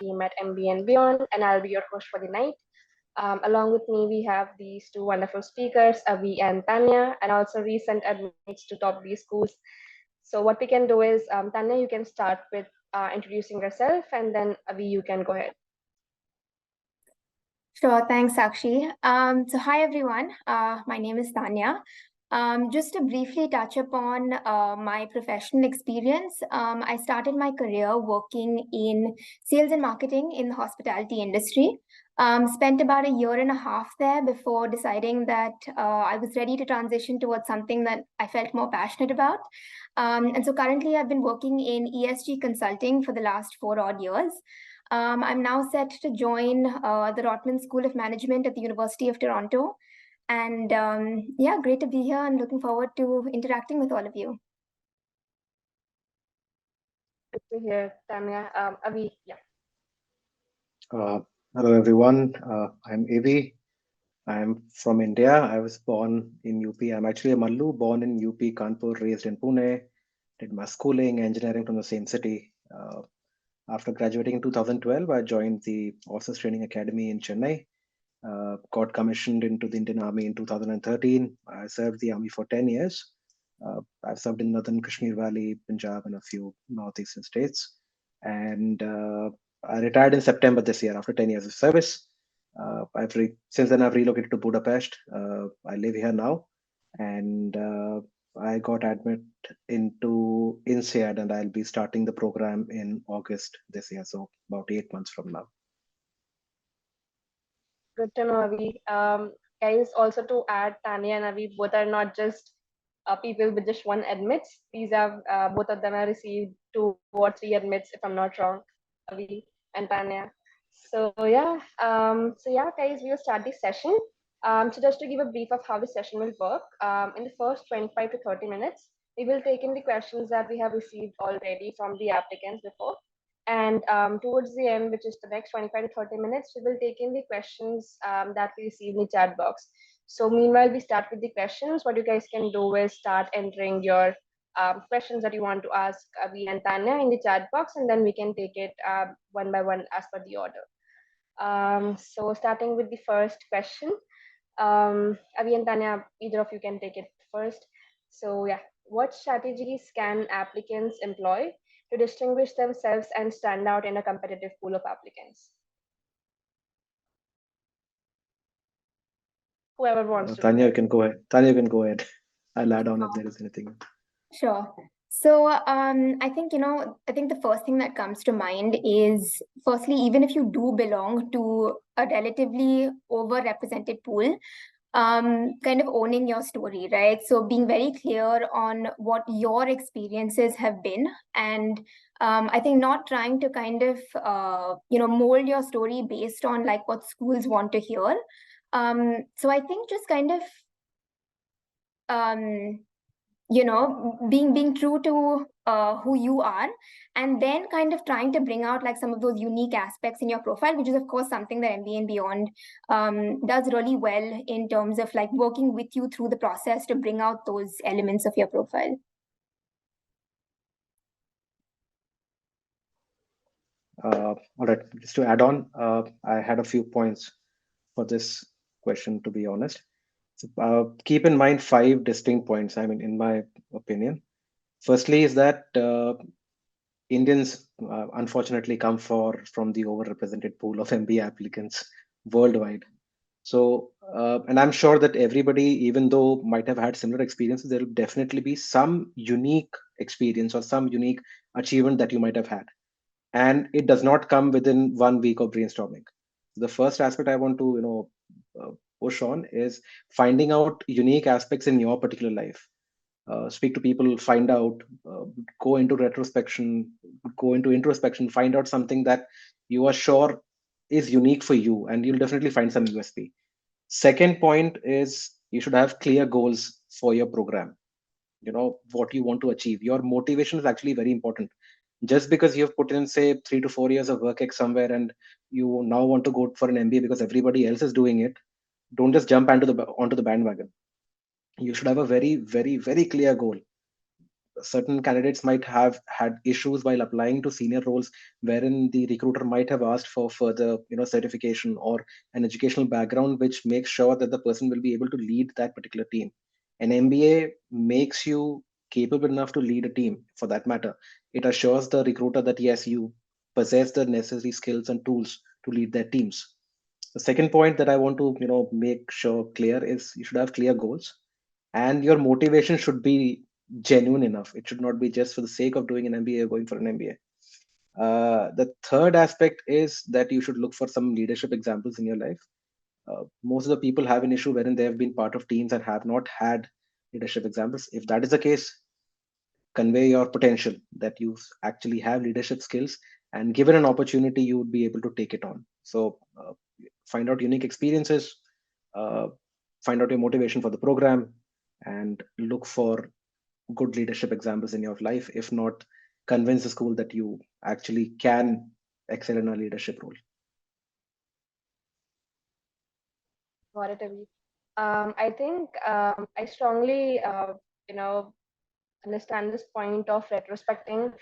team at MB and Beyond, and I'll be your host for the night. Along with me, we have these two wonderful speakers, Avi and Tanya, and also recent admits to top B schools. So what we can do is, Tanya, you can start with introducing yourself, and then Avi, you can go ahead. Sure, thanks, Sakshi. So hi, everyone. My name is Tanya. Just to briefly touch upon my professional experience, I started my career working in sales and marketing in the hospitality industry. Spent about a year and a half there before deciding that I was ready to transition towards something that I felt more passionate about. And so currently I've been working in ESG consulting for the last 4 odd years. I'm now set to join the Rotman School of Management at the University of Toronto. And yeah, great to be here and looking forward to interacting with all of you. Good to hear, Tanya. Avi, yeah. Hello everyone, I'm Avi. I'm from India. I was born in UP. I'm actually a Mallu, born in UP, Kanpur, raised in Pune. Did my schooling, engineering from the same city. After graduating in 2012, I joined the Officers Training Academy in Chennai. Got commissioned into the Indian Army in 2013. I served the Army for 10 years. I've served in Northern Kashmir Valley, Punjab, and a few northeastern states. And I retired in September this year after 10 years of service. Since then I've relocated to Budapest. I live here now, and I got admitted into INSEAD, and I'll be starting the program in August this year, so about 8 months from now. Good to know, Avi. Guys, also to add, Tanya and Avi both are not just people with just one admits. These are both of them have received 2 or 3 admits, if I'm not wrong, Avi and Tanya. So guys, we'll start this session. So just to give a brief of how the session will work, in the first 25 to 30 minutes, we will take in the questions that we have received already from the applicants before. And towards the end, which is the next 25 to 30 minutes, we will take in the questions that we receive in the chat box. So meanwhile, we start with the questions. What you guys can do is start entering your questions that you want to ask Avi and Tanya in the chat box, and then we can take it one by one as per the order. So starting with the first question, Avi and Tanya, either of you can take it first. So yeah, what strategies can applicants employ to distinguish themselves and stand out in a competitive pool of applicants? Whoever wants to. Tanya, you can go ahead. Tanya, you can go ahead. I'll add on if there is anything. Sure. So I think, I think the first thing that comes to mind is, firstly, even if you do belong to a relatively overrepresented pool, kind of owning your story, right? So being very clear on what your experiences have been, and I think not trying to kind of, mold your story based on like what schools want to hear. So I think just kind of, being true to who you are, and then kind of trying to bring out like some of those unique aspects in your profile, which is of course something that MBA and Beyond does really well in terms of like working with you through the process to bring out those elements of your profile. All right, just to add on, I had a few points for this question, to be honest. So, keep in mind 5 distinct points, I mean, in my opinion. Firstly is that Indians unfortunately come from the overrepresented pool of MBA applicants worldwide. So, and I'm sure that everybody, even though might have had similar experiences, there will definitely be some unique experience or some unique achievement that you might have had. And it does not come within 1 week of brainstorming. The first aspect I want to, push on is finding out unique aspects in your particular life. Speak to people, find out, go into retrospection, go into introspection, find out something that you are sure is unique for you, and you'll definitely find some USP. Second point is you should have clear goals for your program. What you want to achieve. Your motivation is actually very important. Just because you've put in, say, 3 to 4 years of work somewhere and you now want to go for an MBA because everybody else is doing it, don't just jump onto the bandwagon. You should have a very, very, very clear goal. certain candidates might have had issues while applying to senior roles, wherein the recruiter might have asked for further, certification or an educational background, which makes sure that the person will be able to lead that particular team. An MBA makes you capable enough to lead a team. For that matter, it assures the recruiter that yes, you possess the necessary skills and tools to lead their teams. The second point that I want to, make sure clear is you should have clear goals, and your motivation should be genuine enough. It should not be just for the sake of doing an MBA or going for an MBA. The third aspect is that you should look for some leadership examples in your life. Most of the people have an issue wherein they have been part of teams and have not had leadership examples. If that is the case, convey your potential that you actually have leadership skills, and given an opportunity, you would be able to take it on. So, find out unique experiences, uh, find out your motivation for the program, and look for good leadership examples in your life. If not, convince the school that you actually can excel in a leadership role. Got it, Avi. I think I strongly, you know, understand this point of retrospecting,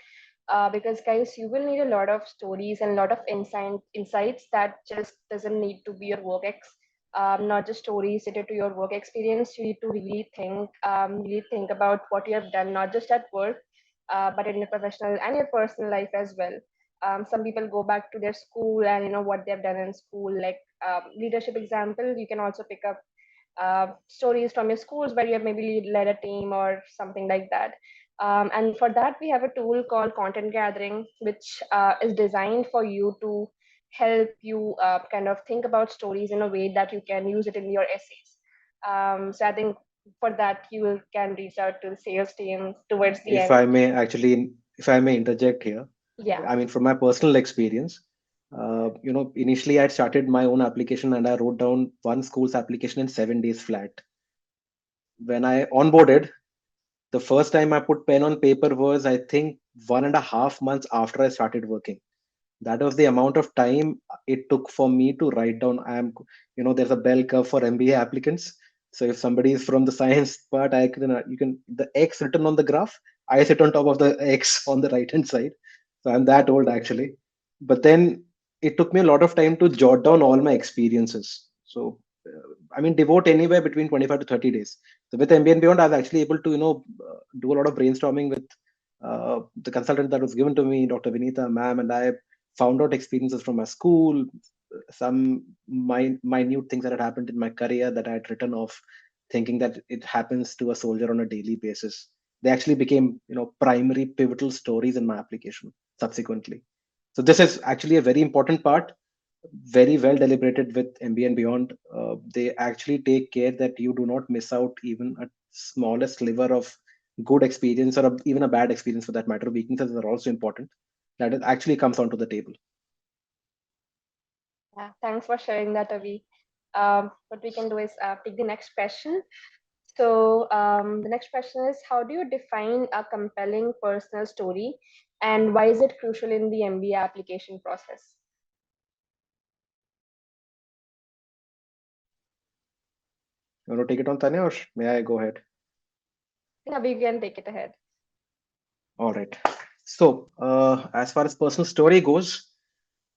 because guys, you will need a lot of stories and a lot of insights that just doesn't need to be your not just stories related to your work experience. You need to really think about what you have done, not just at work, but in your professional and your personal life as well. Some people go back to their school and what they've done in school, like leadership example. You can also pick up stories from your schools where you have maybe led a team or something like that. And for that, we have a tool called content gathering, which is designed for you to help you kind of think about stories in a way that you can use it in your essays. So I think for that, can reach out to the sales team towards the If end. I may actually, if I may interject here, Yeah. I mean, from my personal experience, initially I started my own application and I wrote down one school's application in 7 days flat. When I onboarded, the first time I put pen on paper was, I think, 1.5 months after I started working. That was the amount of time it took for me to write down. There's a bell curve for MBA applicants. So if somebody is from the science part, you can, the X written on the graph, I sit on top of the X on the right hand side. So I'm that old actually. But then it took me a lot of time to jot down all my experiences. So, devote anywhere between 25 to 30 days. So with MBA and beyond, I was actually able to, do a lot of brainstorming with the consultant that was given to me, Dr. Vinita, ma'am, and I found out experiences from my school, some minute things that had happened in my career that I had written off, thinking that it happens to a soldier on a daily basis. They actually became, primary pivotal stories in my application subsequently. So this is actually a very important part, very well deliberated with MBA and beyond. They actually take care that you do not miss out even a smallest sliver of good experience, or even a bad experience for that matter. Weaknesses are also important. That it actually comes onto the table. Yeah, thanks for sharing that, Avi. What we can do is take the next question. So the next question is, how do you define a compelling personal story, and why is it crucial in the MBA application process? You want to take it on, Tanya, or may I go ahead? Yeah, we can take it ahead. All right. So, as far as personal story goes,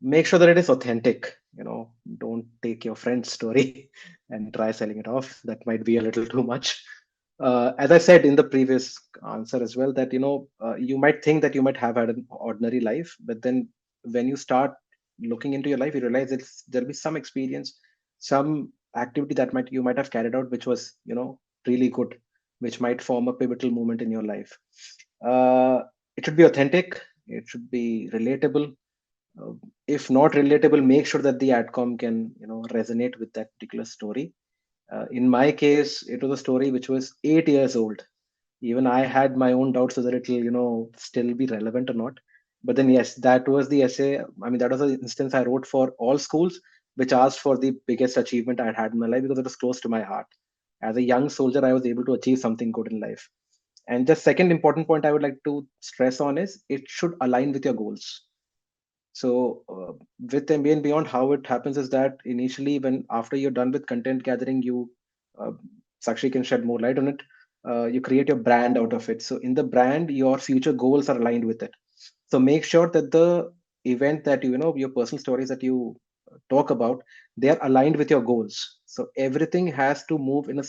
make sure that it is authentic. Don't take your friend's story and try selling it off. That might be a little too much. As I said in the previous answer as well, that you might think that you might have had an ordinary life, but then when you start looking into your life, you realize there'll be some experience, some activity that you might have carried out, which was really good, which might form a pivotal moment in your life. Uh, it should be authentic. It should be relatable. Uh, if not relatable, make sure that the outcome can resonate with that particular story. In my case, it was a story which was 8 years old. Even I had my own doubts whether it will still be relevant or not. But then yes, that was the essay. That was an instance I wrote for all schools, which asked for the biggest achievement I had had in my life because it was close to my heart. As a young soldier, I was able to achieve something good in life. And the second important point I would like to stress on is it should align with your goals. So with MBA and beyond, how it happens is that initially, when after you're done with content gathering, you Sakshi can shed more light on it. you create your brand out of it. So in the brand, your future goals are aligned with it. So make sure that the event that your personal stories that you talk about, they are aligned with your goals. So everything has to move in a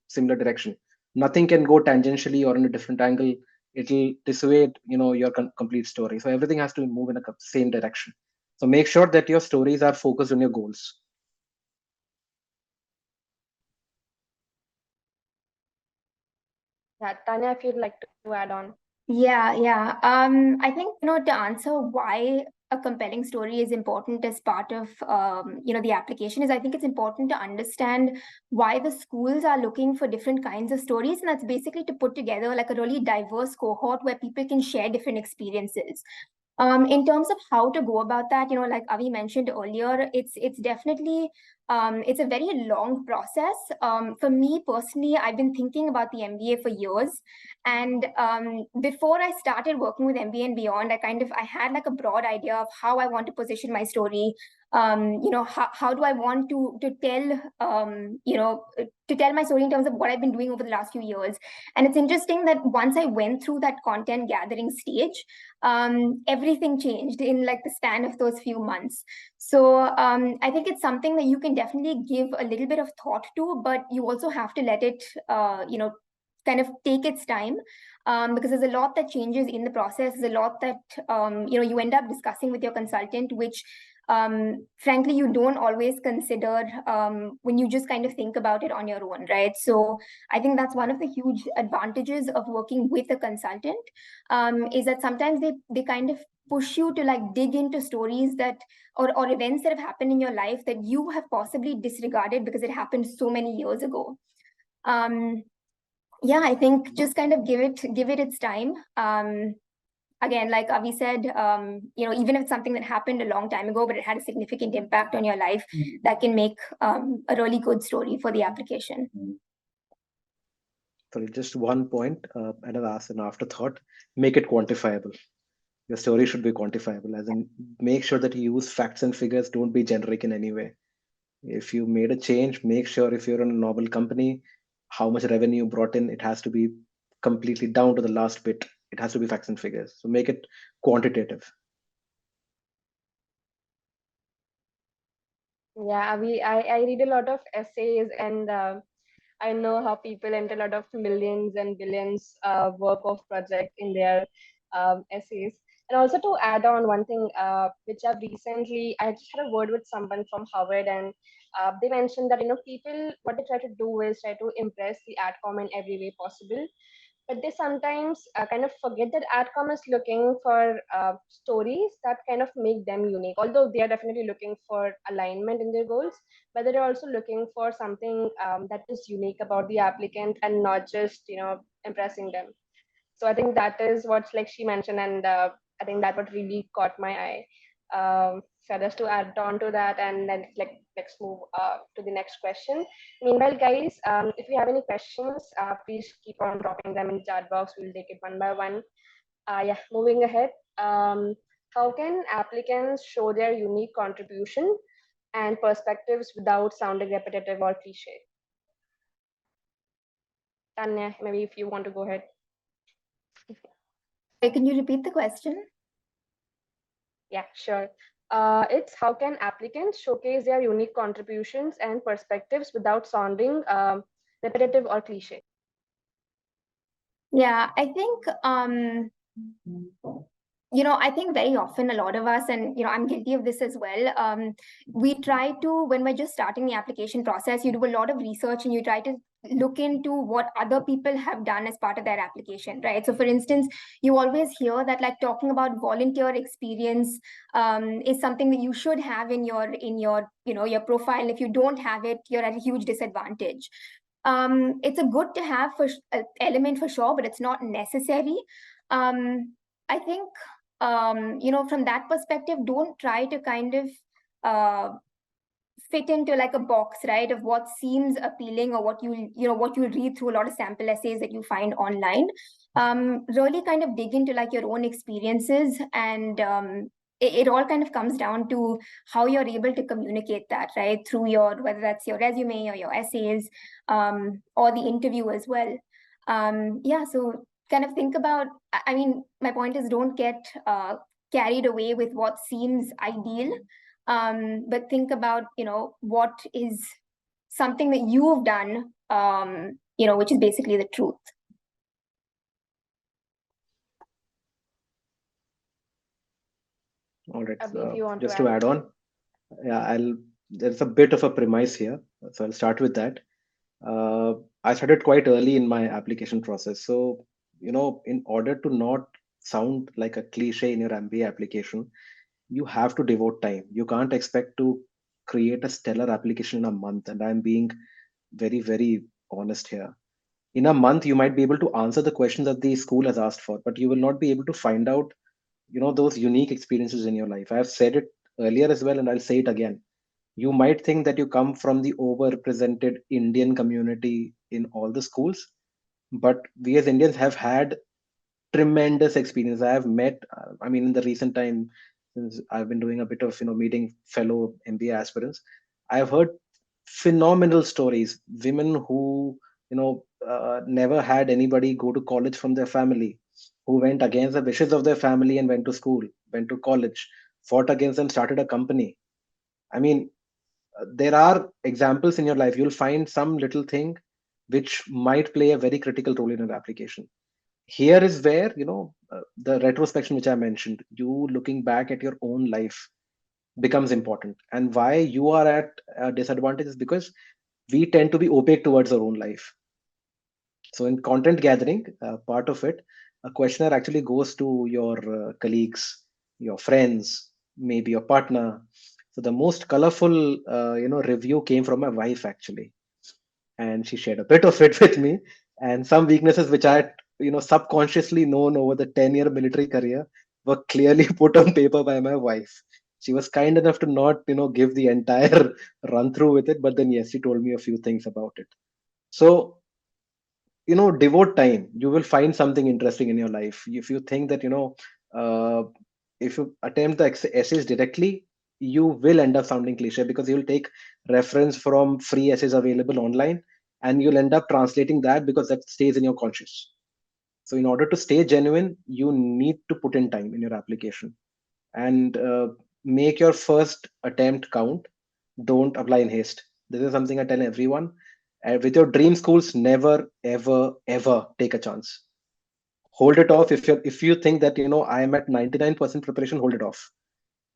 similar direction. Nothing can go tangentially or in a different angle. It'll dissuade your complete story. So everything has to move in a same direction. So make sure that your stories are focused on your goals. Yeah, Tanya, if you'd like to add on. Yeah. I think, to answer why a compelling story is important as part of, the application is I think it's important to understand why the schools are looking for different kinds of stories. And that's basically to put together like a really diverse cohort where people can share different experiences. In terms of how to go about that, like Avi mentioned earlier, it's definitely it's a very long process. For me personally, I've been thinking about the MBA for years, and before I started working with MBA and beyond, I had like a broad idea of how I want to position my story. How do I want to tell to tell my story in terms of what I've been doing over the last few years. And it's interesting that once I went through that content gathering stage, everything changed in like the span of those few months. So I think it's something that you can definitely give a little bit of thought to, but you also have to let it, kind of take its time, because there's a lot that changes in the process. There's a lot that you end up discussing with your consultant, which frankly you don't always consider when you just kind of think about it on your own, right? So I think that's one of the huge advantages of working with a consultant, is that sometimes they kind of push you to like dig into stories that or events that have happened in your life that you have possibly disregarded because it happened so many years ago. Yeah, I think just kind of give it its time. Again, like Avi said, even if it's something that happened a long time ago, but it had a significant impact on your life, that can make a really good story for the application. Sorry, just one point, and as an afterthought, make it quantifiable. Your story should be quantifiable, as in make sure that you use facts and figures, don't be generic in any way. If you made a change, make sure if you're in a novel company, how much revenue you brought in, it has to be completely down to the last bit. It has to be facts and figures. So make it quantitative. Yeah, I read a lot of essays, and I know how people enter a lot of millions and billions work of project in their essays. And also to add on one thing, which I just had a word with someone from Harvard, and they mentioned that people, what they try to do is try to impress the adcom in every way possible, but they sometimes kind of forget that adcom is looking for stories that kind of make them unique, although they are definitely looking for alignment in their goals, but they're also looking for something that is unique about the applicant and not just impressing them. So I think that is what like she mentioned, and I think that what really caught my eye. So just to add on to that, and then let's move to the next question. Meanwhile, guys, if you have any questions, please keep on dropping them in the chat box. We'll take it one by one. Yeah, moving ahead. How can applicants show their unique contribution and perspectives without sounding repetitive or cliche? Tanya, maybe if you want to go ahead. Can you repeat the question? Yeah, sure. It's how can applicants showcase their unique contributions and perspectives without sounding repetitive or cliche? Yeah, I think I think very often a lot of us, and I'm guilty of this as well, we try to, when we're just starting the application process, you do a lot of research and you try to look into what other people have done as part of their application, right? So for instance, you always hear that like talking about volunteer experience is something that you should have in your your profile. If you don't have it, you're at a huge disadvantage. It's a good to have for element for sure, but it's not necessary. I think from that perspective, don't try to kind of fit into like a box, right, of what seems appealing or what what you read through a lot of sample essays that you find online. Really kind of dig into like your own experiences, and it all kind of comes down to how you're able to communicate that, right, through whether that's your resume or your essays, or the interview as well. Yeah, so kind of think about, I mean, my point is don't get carried away with what seems ideal, but think about, what is something that you've done, which is basically the truth. All right. Abhi, if you want to Just to add. add on, yeah, there's a bit of a premise here, so I'll start with that. I started quite early in my application process. So, in order to not sound like a cliche in your MBA application, you have to devote time. You can't expect to create a stellar application in a month. And I'm being very, very honest here. In a month, you might be able to answer the questions that the school has asked for, but you will not be able to find out, those unique experiences in your life. I've said it earlier as well, and I'll say it again. You might think that you come from the overrepresented Indian community in all the schools, but we as Indians have had tremendous experience. I have met, I mean, in the recent time, since I've been doing a bit of, meeting fellow MBA aspirants, I've heard phenomenal stories. Women who, never had anybody go to college from their family, who went against the wishes of their family and went to school, went to college, fought against them, started a company. I mean, there are examples in your life. You'll find some little thing which might play a very critical role in an application. Here is where, the retrospection which I mentioned, you looking back at your own life becomes important. And why you are at a disadvantage is because we tend to be opaque towards our own life. So in content gathering, part of it, a questionnaire actually goes to your colleagues, your friends, maybe your partner. So the most colorful review came from my wife actually, and she shared a bit of it with me, and some weaknesses which I had, subconsciously known over the 10-year military career were clearly put on paper by my wife. She was kind enough to not, give the entire run through with it, but then yes, she told me a few things about it. So, devote time. You will find something interesting in your life. If you think that, uh, if you attempt the essays directly, you will end up sounding cliche because you'll take reference from free essays available online, and you'll end up translating that because that stays in your conscious. So in order to stay genuine, you need to put in time in your application, and make your first attempt count. Don't apply in haste. This is something I tell everyone. With your dream schools, never, ever, ever take a chance. Hold it off. If you think that, I am at 99% preparation, hold it off.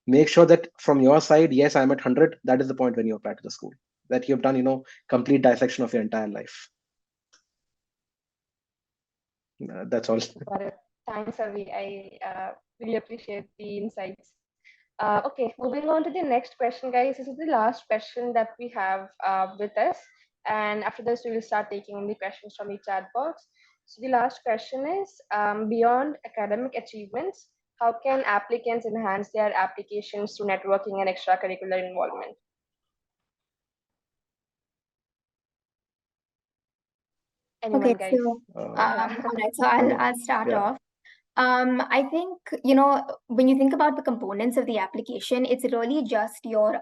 Make sure that from your side, yes, I'm at 100. That is the point when you apply to the school, that you've done, complete dissection of your entire life. That's all. Got it. Thanks, Avi. I really appreciate the insights. Okay, moving on to the next question, guys. This is the last question that we have with us. And after this, we will start taking the questions from the chat box. So the last question is, beyond academic achievements, how can applicants enhance their applications through networking and extracurricular involvement? Okay, Anyone, guys? so Yeah. all right, so I'll start Yeah. off. I think, when you think about the components of the application, it's really just your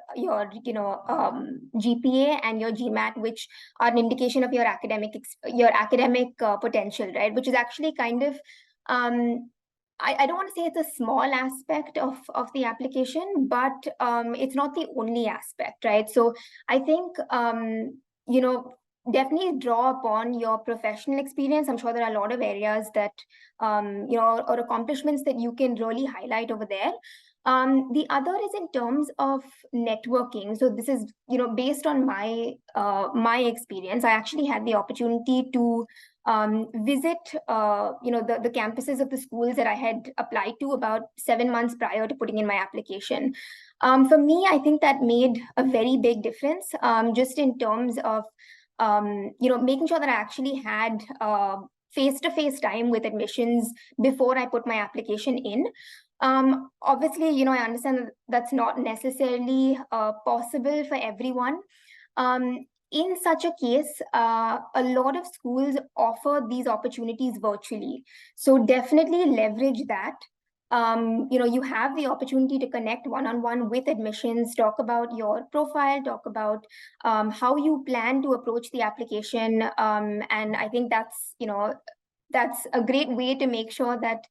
GPA and your GMAT, which are an indication of your academic potential, right? Which is actually kind of, I don't want to say it's a small aspect of the application, but it's not the only aspect, right? So I think, you know, definitely draw upon your professional experience. I'm sure there are a lot of areas that or accomplishments that you can really highlight over there. The other is in terms of networking. So this is, based on my experience. I actually had the opportunity to visit, the campuses of the schools that I had applied to about 7 months prior to putting in my application. For me, I think that made a very big difference, just in terms of, making sure that I actually had face-to-face time with admissions before I put my application in. Obviously, I understand that that's not necessarily possible for everyone. In such a case, a lot of schools offer these opportunities virtually. So definitely leverage that. you have the opportunity to connect one-on-one with admissions, talk about your profile, talk about how you plan to approach the application. And I think that's a great way to make sure that,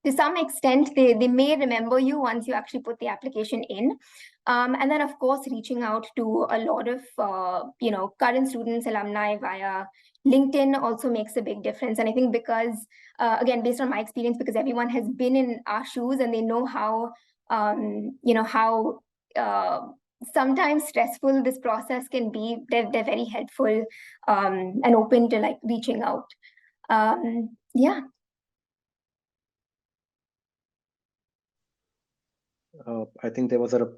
to some extent, they may remember you once you actually put the application in. And then, of course, reaching out to a lot of, current students, alumni via LinkedIn also makes a big difference. And I think because, again, based on my experience, because everyone has been in our shoes and they know how, sometimes stressful this process can be, they're very helpful and open to like reaching out. Yeah. I think there was a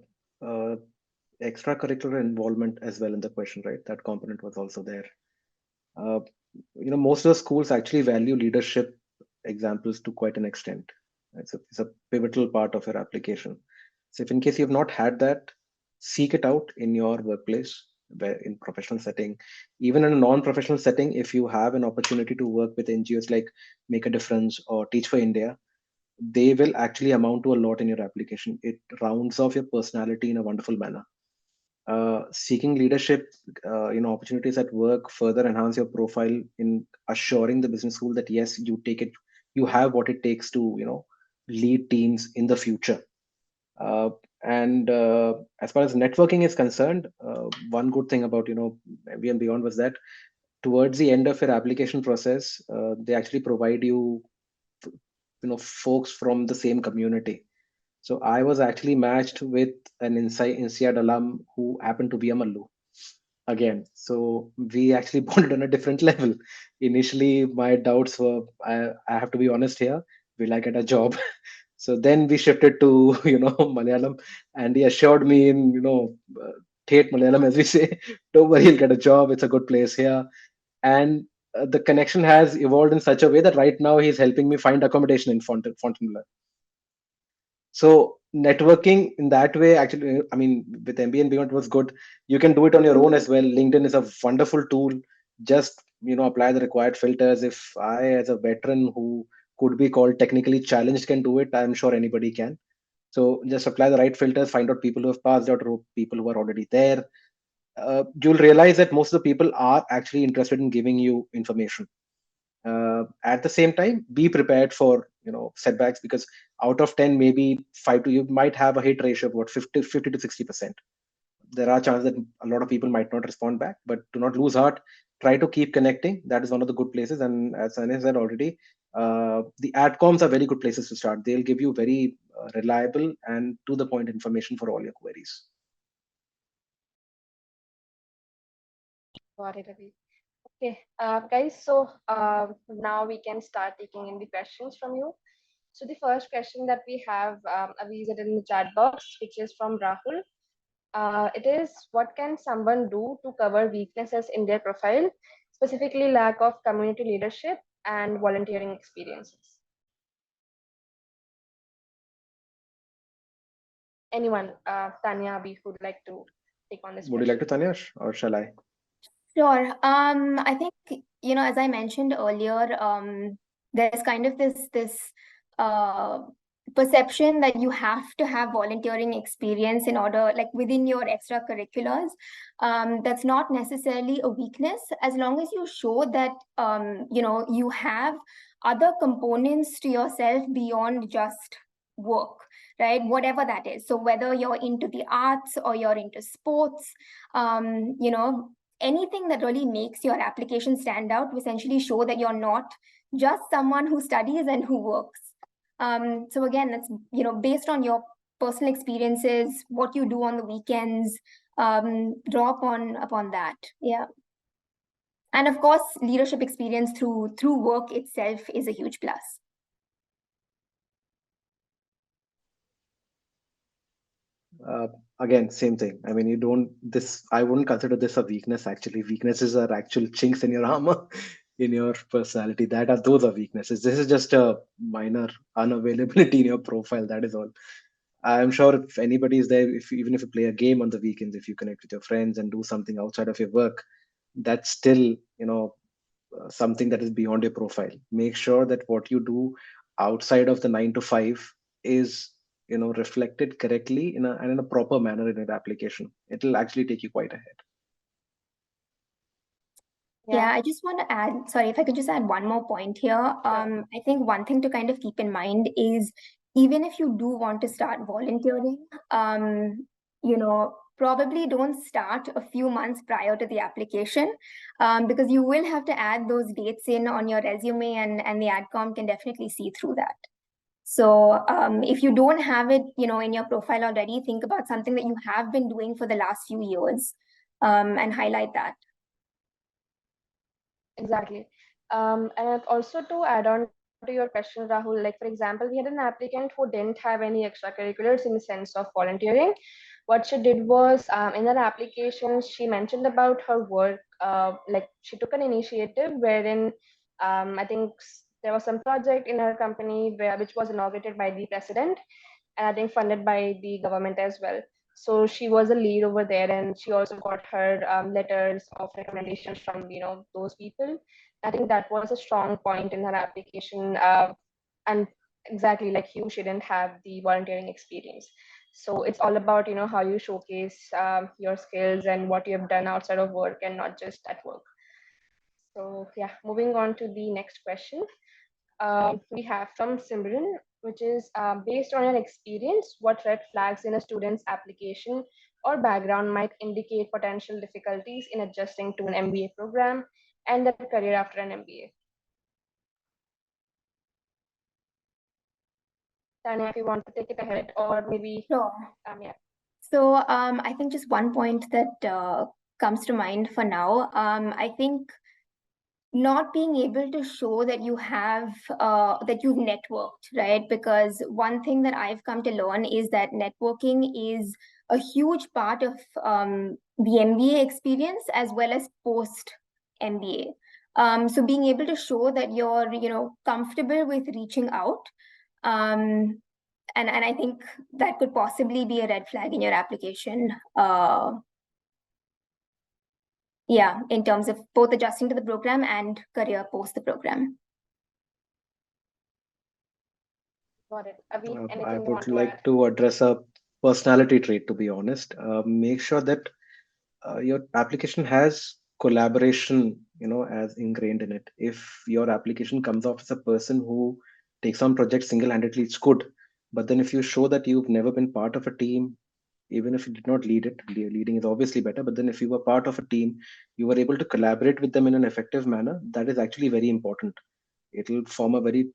extracurricular involvement as well in the question, right? That component was also there. Uh, most of the schools actually value leadership examples to quite an extent. It's a pivotal part of your application. So if in case you've not had that, seek it out in your workplace, in professional setting, even in a non-professional setting. If you have an opportunity to work with NGOs like Make a Difference or Teach for India, they will actually amount to a lot in your application. It rounds off your personality in a wonderful manner. Seeking leadership, opportunities at work further enhance your profile in assuring the business school that yes, you have what it takes to lead teams in the future. And as far as networking is concerned, one good thing about MBA and Beyond was that towards the end of your application process, they actually provide you folks from the same community. So I was actually matched with an INSEAD alum who happened to be a Mallu again. So we actually bonded on a different level. Initially, my doubts were, I have to be honest here, will I get a job? So then we shifted to, Malayalam, and he assured me in, Tate Malayalam, as we say, don't worry, you'll get a job. It's a good place here. And the connection has evolved in such a way that right now he's helping me find accommodation in Fontainebleau. So networking in that way, actually, I mean, with MBA and Beyond was good. You can do it on your own as well. LinkedIn is a wonderful tool. Just apply the required filters. If I, as a veteran who could be called technically challenged, can do it, I'm sure anybody can. So just apply the right filters, find out people who have passed out or people who are already there. You'll realize that most of the people are actually interested in giving you information. At the same time, be prepared for setbacks, because out of 10, maybe 5 to you might have a hit ratio of what 50 to 60%. There are chances that a lot of people might not respond back, but do not lose heart. Try to keep connecting. That is one of the good places. And as Anya said already, the adcoms are very good places to start. They'll give you very reliable and to the point information for all your queries. Got it, Ravi. Okay, guys, so now we can start taking in the questions from you. So the first question that we have, Avi, is it in the chat box, which is from Rahul. It is, what can someone do to cover weaknesses in their profile, specifically lack of community leadership and volunteering experiences? Anyone, Tanya, Abhi, who'd like to take on this Would you like to, Tanya, or shall I? Sure. I think, as I mentioned earlier, there's kind of this uh, perception that you have to have volunteering experience in order, like within your extracurriculars. That's not necessarily a weakness, as long as you show that, you have other components to yourself beyond just work, right? Whatever that is. So whether you're into the arts or you're into sports, anything that really makes your application stand out to essentially show that you're not just someone who studies and who works. So again, that's based on your personal experiences, what you do on the weekends, draw upon that. Yeah. And of course, leadership experience through work itself is a huge plus. Again, same thing. I mean, I wouldn't consider this a weakness. Actually, weaknesses are actual chinks in your armor, in your personality. Those are weaknesses. This is just a minor unavailability in your profile. That is all. I'm sure if anybody is there, even if you play a game on the weekends, if you connect with your friends and do something outside of your work, that's still something that is beyond your profile. Make sure that what you do outside of the 9 to 5 is reflected correctly in a proper manner in your application, it'll actually take you quite ahead. Yeah, I just want to add, sorry, if I could just add one more point here. I think one thing to kind of keep in mind is even if you do want to start volunteering, probably don't start a few months prior to the application, because you will have to add those dates in on your resume, and the AdCom can definitely see through that. So if you don't have it, in your profile already, think about something that you have been doing for the last few years, and highlight that. Exactly. And also to add on to your question, Rahul, like for example, we had an applicant who didn't have any extracurriculars in the sense of volunteering. What she did was in her application, she mentioned about her work. Like she took an initiative wherein I think there was some project in her company which was inaugurated by the president, and I think funded by the government as well. So she was a lead over there, and she also got her letters of recommendations from those people. I think that was a strong point in her application, and exactly like you, she didn't have the volunteering experience. So it's all about how you showcase your skills and what you have done outside of work and not just at work. So yeah, moving on to the next question. We have from Simran, which is based on your experience, what red flags in a student's application or background might indicate potential difficulties in adjusting to an MBA program and their career after an MBA? Tanya, if you want to take it ahead, or maybe, Sure. yeah. So I think just one point that comes to mind for now. I think not being able to show that you have that you've networked, right? Because one thing that I've come to learn is that networking is a huge part of the MBA experience as well as post MBA. So being able to show that you're comfortable with reaching out, and I think that could possibly be a red flag in your application. Yeah, in terms of both adjusting to the program and career post the program. Got it. Avi, I anything you would want to like add? to address a personality trait, to be honest. Make sure that your application has collaboration, as ingrained in it. If your application comes off as a person who takes on projects single-handedly, it's good. But then if you show that you've never been part of a team, even if you did not lead it, leading is obviously better. But then if you were part of a team, you were able to collaborate with them in an effective manner. That is actually very important. It'll form a very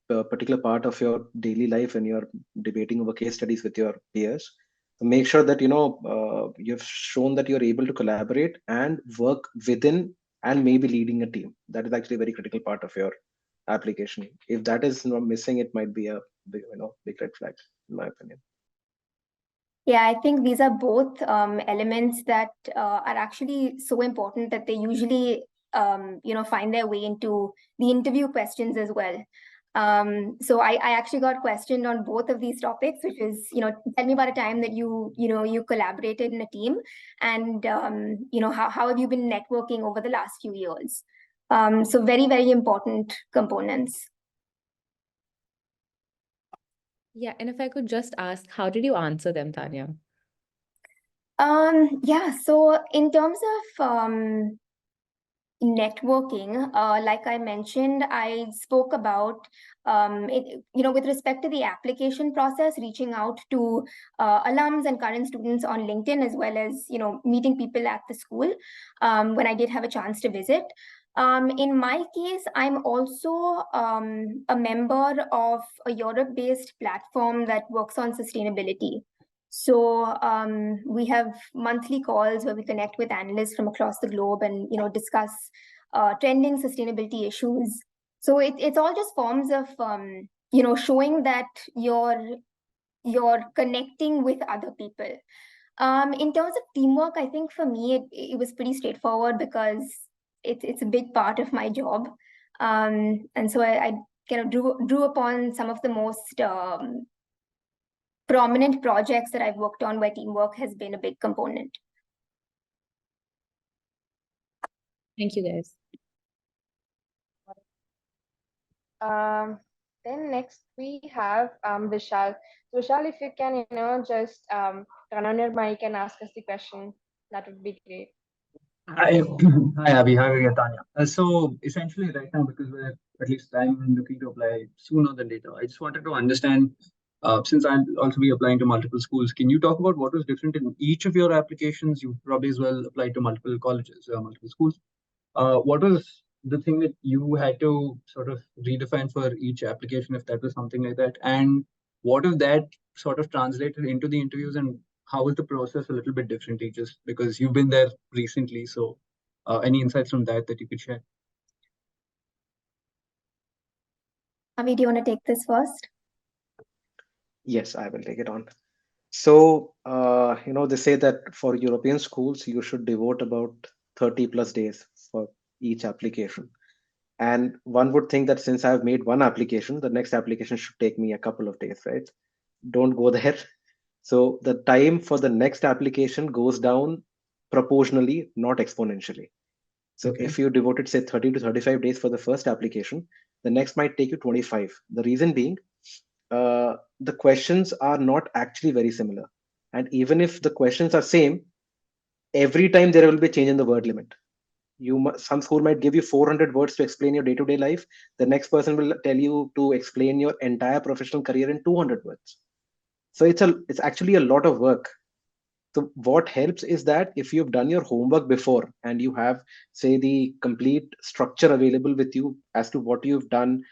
particular part of your daily life when you're debating over case studies with your peers. So make sure that you've shown that you're able to collaborate and work within and maybe leading a team. That is actually a very critical part of your application. If that is not missing, it might be a big red flag, in my opinion. Yeah, I think these are both elements that are actually so important that they usually find their way into the interview questions as well. So I actually got questioned on both of these topics, which is, tell me about a time that you collaborated in a team, and how have you been networking over the last few years? So very, very important components. Yeah, and if I could just ask, how did you answer them, Tanya? Yeah, so in terms of networking, like I mentioned, I spoke about it, with respect to the application process, reaching out to alums and current students on LinkedIn, as well as meeting people at the school when I did have a chance to visit. In my case, I'm also a member of a Europe-based platform that works on sustainability. So we have monthly calls where we connect with analysts from across the globe and discuss trending sustainability issues. So it's all just forms of showing that you're connecting with other people. In terms of teamwork, I think for me it was pretty straightforward because it's a big part of my job, and so I kind of drew upon some of the most prominent projects that I've worked on where teamwork has been a big component. Thank you, guys. Um, Then next we have Vishal. So Vishal, if you can, just turn on your mic and ask us the question, that would be great. Hi, hi Abhi, hi Tanya. So essentially, right now, because we're at least I'm looking to apply sooner than later, I just wanted to understand, since I'll also be applying to multiple schools, can you talk about what was different in each of your applications? You probably as well applied to multiple colleges, multiple schools. What was the thing that you had to sort of redefine for each application, if that was something like that? And what if that sort of translated into the interviews, and how was the process a little bit differently just because you've been there recently? So, any insights from that that you could share? Avi, do you want to take this first? Yes, I will take it on. So, they say that for European schools, you should devote about 30 plus days for each application. And one would think that since I've made one application, the next application should take me a couple of days, right? Don't go there. So the time for the next application goes down proportionally, not exponentially. So Okay. if you devoted, say, 30 to 35 days for the first application, the next might take you 25. The reason being, the questions are not actually very similar. And even if the questions are same, every time there will be a change in the word limit. Some school might give you 400 words to explain your day-to-day life. The next person will tell you to explain your entire professional career in 200 words. So it's actually a lot of work. So what helps is that if you've done your homework before and you have, say, the complete structure available with you as to what you've done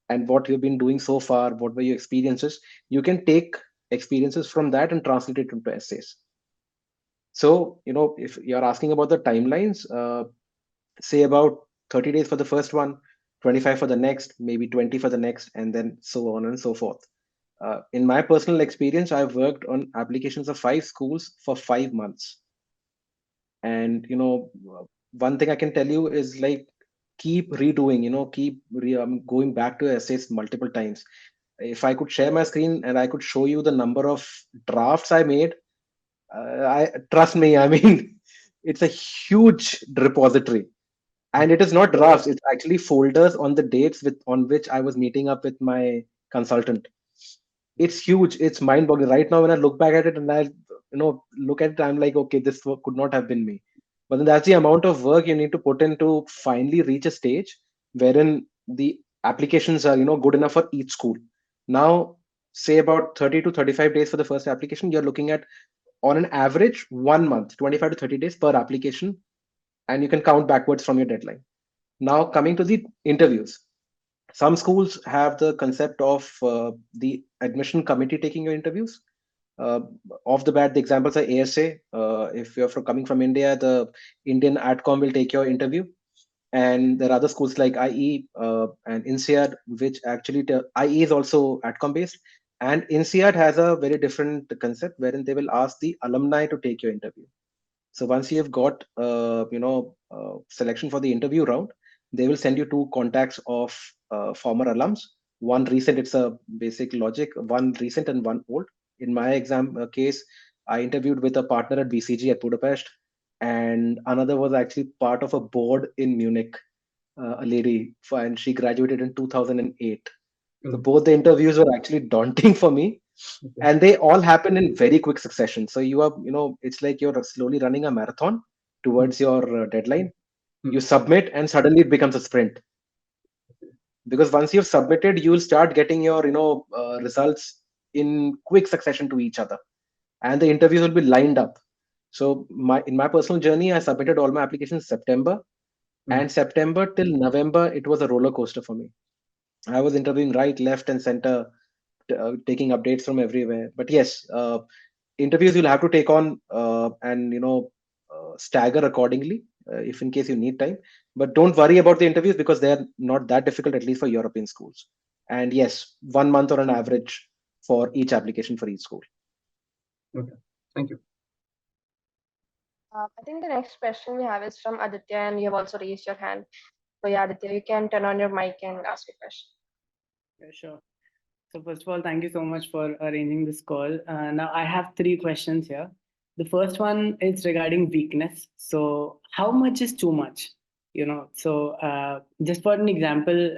and what you've been doing so far, what were your experiences, you can take experiences from that and translate it into essays. So, if you're asking about the timelines, say about 30 days for the first one, 25 for the next, maybe 20 for the next, and then so on and so forth. In my personal experience, I've worked on applications of 5 schools for 5 months. And, one thing I can tell you is like, keep redoing, going back to essays multiple times. If I could share my screen and I could show you the number of drafts I made, I trust me, I mean, it's a huge repository. And it is not drafts, it's actually folders on the dates on which I was meeting up with my consultant. It's huge, it's mind-boggling. Right now when I look back at it and I look at it, I'm like, okay, this could not have been me. But then that's the amount of work you need to put in to finally reach a stage wherein the applications are good enough for each school. Now, say about 30 to 35 days for the first application, you're looking at, on an average, 1 month, 25 to 30 days per application, and you can count backwards from your deadline. Now, coming to the interviews, some schools have the concept of the admission committee taking your interviews. Uh, Off the bat, the examples are ASA. If you're coming from India, the Indian AdCom will take your interview. And there are other schools like IE and INSEAD, which actually, IE is also AdCom based. And INSEAD has a very different concept wherein they will ask the alumni to take your interview. So once you have got selection for the interview round, they will send you two contacts of former alums. One recent, it's a basic logic. One recent and one old. In my exam case, I interviewed with a partner at BCG at Budapest, and another was actually part of a board in Munich, a lady, and she graduated in 2008. So both the interviews were actually daunting for me, and they all happen in very quick succession. So it's like you're slowly running a marathon towards your deadline. You submit and suddenly it becomes a sprint, because once you've submitted, you'll start getting your results in quick succession to each other, and the interviews will be lined up. So in my personal journey, I submitted all my applications September, and September till November, it was a roller coaster for me. I was interviewing right, left, and center, taking updates from everywhere. But yes, interviews you'll have to take on and stagger accordingly if in case you need time. But don't worry about the interviews because they're not that difficult, at least for European schools. And yes, 1 month on an average for each application for each school. Okay, thank you. I think the next question we have is from Aditya, and you have also raised your hand. So yeah, Aditya, you can turn on your mic and ask your question. Yeah, sure. So first of all, thank you so much for arranging this call. Now I have three questions here. The first one is regarding weakness. So how much is too much? So just for an example,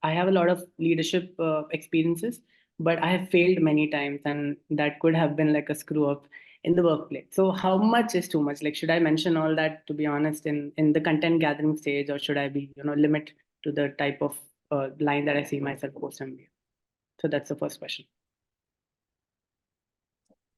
I have a lot of leadership experiences, but I have failed many times, and that could have been like a screw up in the workplace. So how much is too much? Like, should I mention all that, to be honest, in the content gathering stage, or should I be, limit to the type of line that I see myself post MBA? So that's the first question.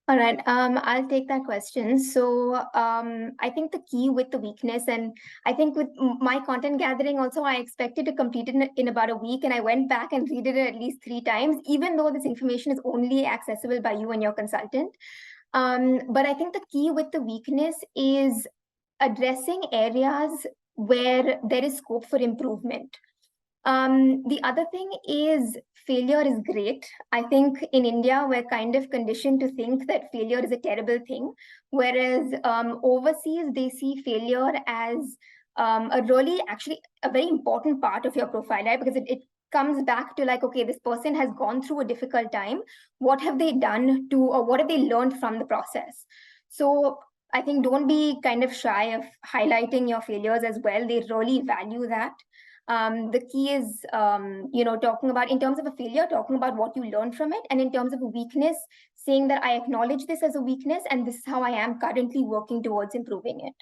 All right, I'll take that question. So I think the key with the weakness, and I think with my content gathering also, I expected to complete it in about a week, and I went back and read it at least 3 times, even though this information is only accessible by you and your consultant. But I think the key with the weakness is addressing areas where there is scope for improvement. The other thing is failure is great. I think in India, we're kind of conditioned to think that failure is a terrible thing, whereas overseas, they see failure as actually a very important part of your profile, right? Because it comes back to like, okay, this person has gone through a difficult time. What have they done to, or what have they learned from the process? So I think don't be kind of shy of highlighting your failures as well. They really value that. The key is, talking about, in terms of a failure, talking about what you learned from it. And in terms of a weakness, saying that I acknowledge this as a weakness, and this is how I am currently working towards improving it.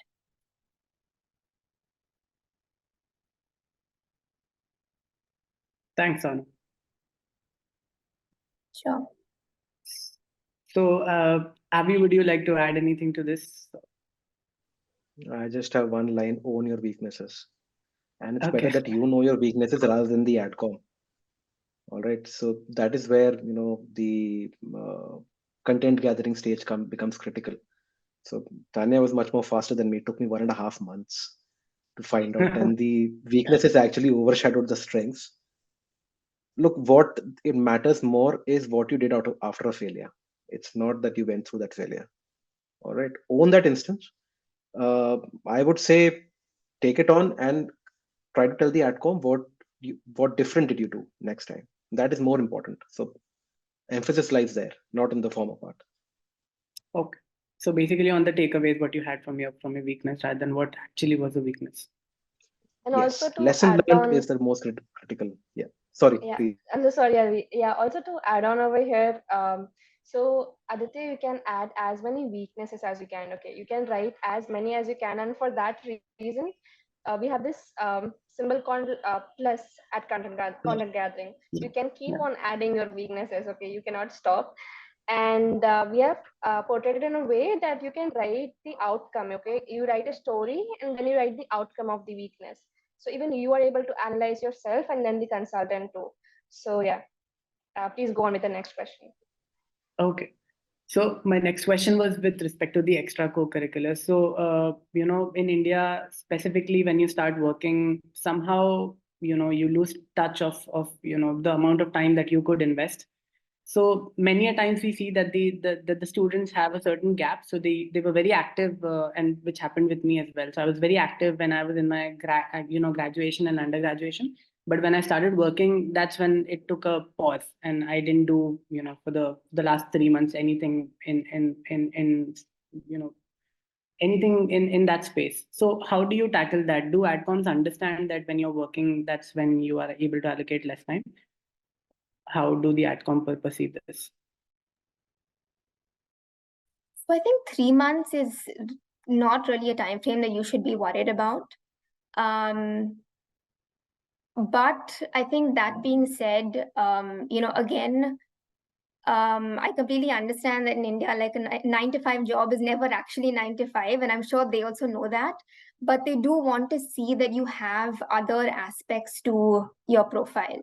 Thanks, Anu. Sure. So, Abhi, would you like to add anything to this? I just have one line: own your weaknesses. And it's Okay. better that you know your weaknesses rather than the adcom. All right. So that is where the content gathering stage becomes critical. So Tanya was much more faster than me. It took me 1.5 months to find out, and the weaknesses actually overshadowed the strengths. Look, what it matters more is what you did after a failure. It's not that you went through that failure. All right. Own that instance. I would say take it on and try to tell the adcom what different did you do next time. That is more important. So emphasis lies there, not in the former part. Okay. So basically, on the takeaways, what you had from your weakness rather than what actually was a weakness. And Yes, also to lesson add learned on, is the most critical. Yeah. Sorry. yeah, Please. I'm so sorry, Avi. Yeah, also to add on over here, so Aditya, you can add as many weaknesses as you can. Okay, you can write as many as you can, and for that reason, we have this symbol called plus at content gathering. So you can keep on adding your weaknesses. Okay, you cannot stop. And we have portrayed it in a way that you can write the outcome. Okay, you write a story and then you write the outcome of the weakness. So even you are able to analyze yourself and then the consultant too. So yeah, please go on with the next question. Okay. So my next question was with respect to the extra co-curricular. So, in India, specifically when you start working, somehow, you lose touch of the amount of time that you could invest. So many a times we see that the students have a certain gap. So they were very active, and which happened with me as well. So I was very active when I was in my graduation and undergraduation. But when I started working, that's when it took a pause, and I didn't do for the last 3 months anything in anything in that space. So how do you tackle that? Do adcoms understand that when you're working, that's when you are able to allocate less time? How do the adcom perceive this? So I think 3 months is not really a time frame that you should be worried about. But I think that being said, again, I completely understand that in India, like a 9-to-5 job is never actually 9-to-5, and I'm sure they also know that. But they do want to see that you have other aspects to your profile.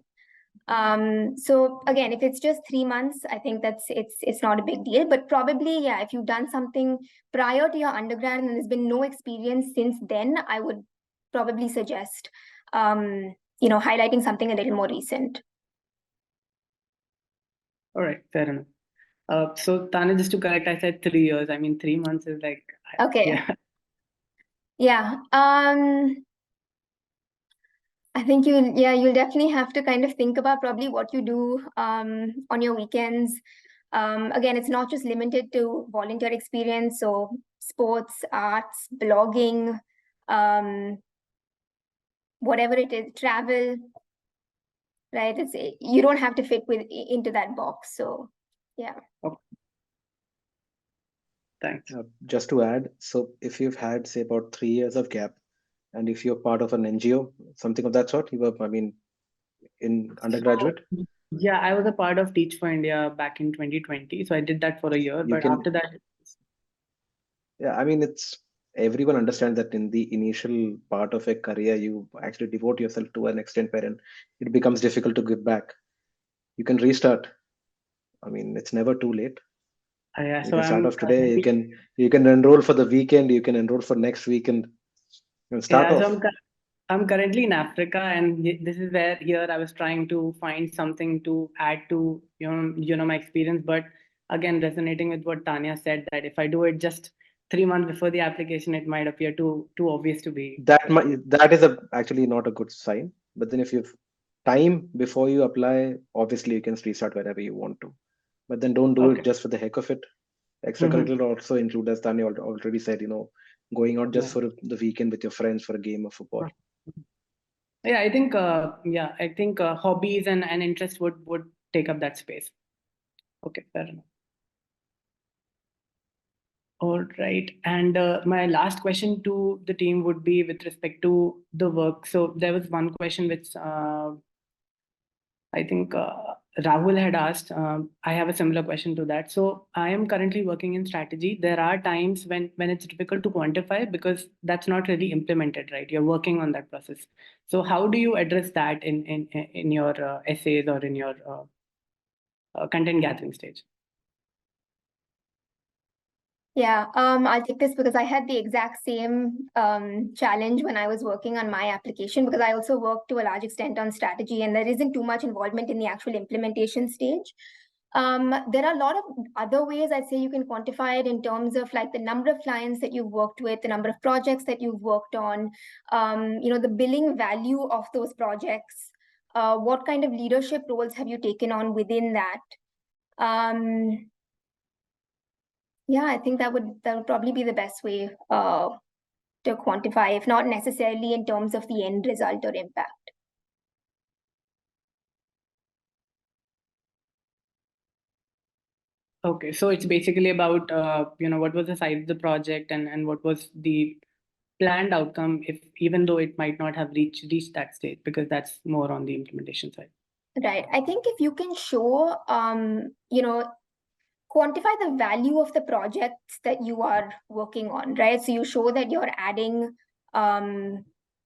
So again, if it's just 3 months, I think it's not a big deal. But probably, yeah, if you've done something prior to your undergrad and there's been no experience since then, I would probably suggest highlighting something a little more recent. All right, fair enough. So Tanya, just to correct, I said 3 years. I mean, 3 months is like, okay. Yeah. I think you'll definitely have to kind of think about probably what you do on your weekends. Again, it's not just limited to volunteer experience, so sports, arts, blogging, whatever it is, travel, right? You don't have to fit into that box. So yeah. Thanks. Just to add, so if you've had, say, about 3 years of gap, and if you're part of an NGO, something of that sort, you were, in undergraduate, Yeah, I was a part of Teach for India back in 2020. So I did that for a year, you but can, after that, yeah, it's everyone understands that in the initial part of a career, you actually devote yourself to an extent wherein it becomes difficult to give back. You can restart. It's never too late. yeah, You so can start I'm off today. You can enroll for the weekend. You can enroll for next weekend. You can start yeah, so off. I'm currently in Africa, and this is where here I was trying to find something to add to my experience. But again, resonating with what Tanya said, that if I do it just 3 months before the application, it might appear too obvious to be. That is actually not a good sign. But then if you've time before you apply, obviously you can restart wherever you want to. But then don't do it Okay. just for the heck of it. Extracurricular also include, as Tanya already said, going out just for the weekend with your friends for a game of football. Yeah, I think hobbies and interests would take up that space. Okay, fair enough. All right. And my last question to the team would be with respect to the work. So there was one question which I think Rahul had asked. I have a similar question to that. So I am currently working in strategy. There are times when it's difficult to quantify because that's not really implemented, right? You're working on that process. So how do you address that in your essays or in your content gathering stage? Yeah, I'll take this because I had the exact same challenge when I was working on my application, because I also work to a large extent on strategy and there isn't too much involvement in the actual implementation stage. There are a lot of other ways I'd say you can quantify it in terms of like the number of clients that you've worked with, the number of projects that you've worked on, the billing value of those projects, what kind of leadership roles have you taken on within that. Yeah, I think that would probably be the best way to quantify, if not necessarily in terms of the end result or impact. Okay, so it's basically about what was the size of the project and what was the planned outcome, if even though it might not have reached that stage, because that's more on the implementation side. Right. I think if you can show, quantify the value of the projects that you are working on, right? So you show that you're adding,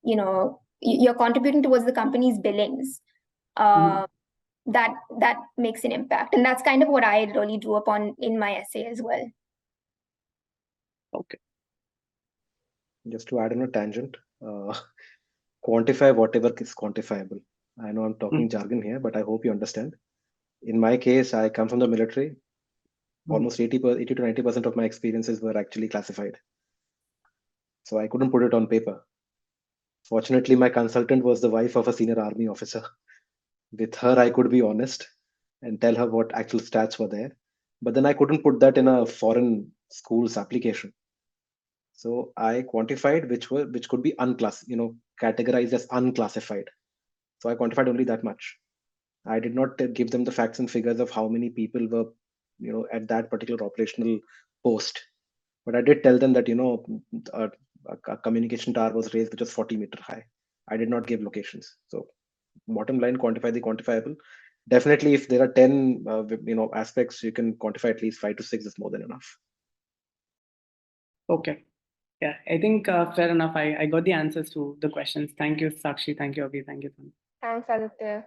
you're contributing towards the company's billings. That makes an impact, and that's kind of what I really drew upon in my essay as well. Okay. Just to add on a tangent, quantify whatever is quantifiable. I know I'm talking jargon here, but I hope you understand. In my case, I come from the military. Almost 80 to 90% of my experiences were actually classified. So I couldn't put it on paper. Fortunately, my consultant was the wife of a senior army officer. With her, I could be honest and tell her what actual stats were there. But then I couldn't put that in a foreign school's application. So I quantified which could be categorized as unclassified. So I quantified only that much. I did not give them the facts and figures of how many people were, at that particular operational post. But I did tell them that, a communication tower was raised which was 40-meter high. I did not give locations. So bottom line, quantify the quantifiable. Definitely, if there are 10, aspects, you can quantify at least 5 to 6 is more than enough. Okay. Yeah, I think fair enough. I got the answers to the questions. Thank you, Sakshi. Thank you, Abhi. Thank you. Thanks, Aditya.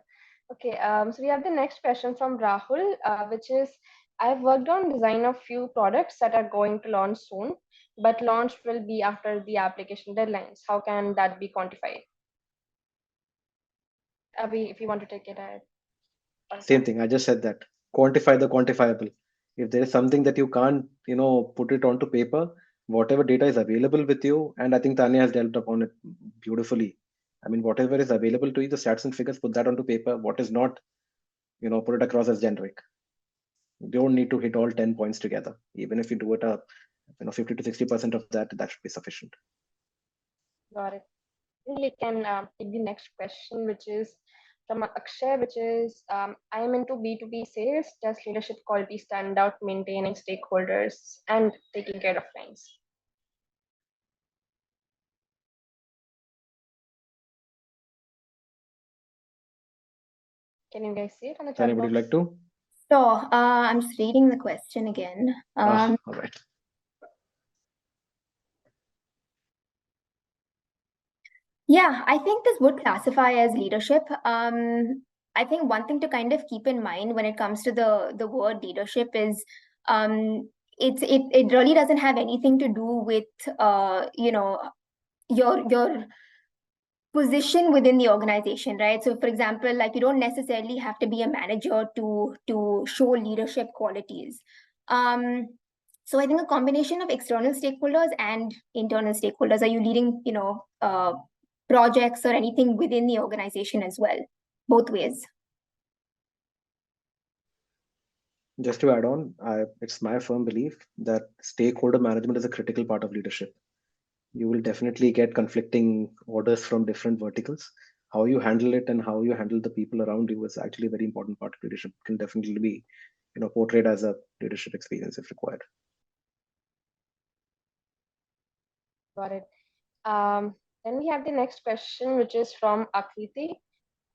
Okay, so we have the next question from Rahul, which is, I've worked on design of few products that are going to launch soon, but launch will be after the application deadlines. How can that be quantified? Abhi, if you want to take it ahead. Same thing. I just said that. Quantify the quantifiable. If there is something that you can't, put it onto paper, whatever data is available with you, and I think Tanya has dealt upon it beautifully. Whatever is available to you, the stats and figures, put that onto paper. What is not, put it across as generic. You don't need to hit all 10 points together. Even if you do it 50 to 60% of that should be sufficient. Got it. We can take the next question, which is from Akshay, which is I am into B2B sales. Does leadership quality stand out maintaining stakeholders and taking care of clients? Can you guys see it on the chat Anybody box? like to? So I'm just reading the question again. All right. Yeah, I think this would classify as leadership. I think one thing to kind of keep in mind when it comes to the word leadership is it really doesn't have anything to do with your position within the organization, right? So for example, like you don't necessarily have to be a manager to show leadership qualities. So I think a combination of external stakeholders and internal stakeholders. Are you leading projects or anything within the organization as well? Both ways. Just to add on, it's my firm belief that stakeholder management is a critical part of leadership. You will definitely get conflicting orders from different verticals. How you handle it and how you handle the people around you is actually a very important part of leadership. Can definitely be, portrayed as a leadership experience if required. Got it. Then we have the next question, which is from Akriti.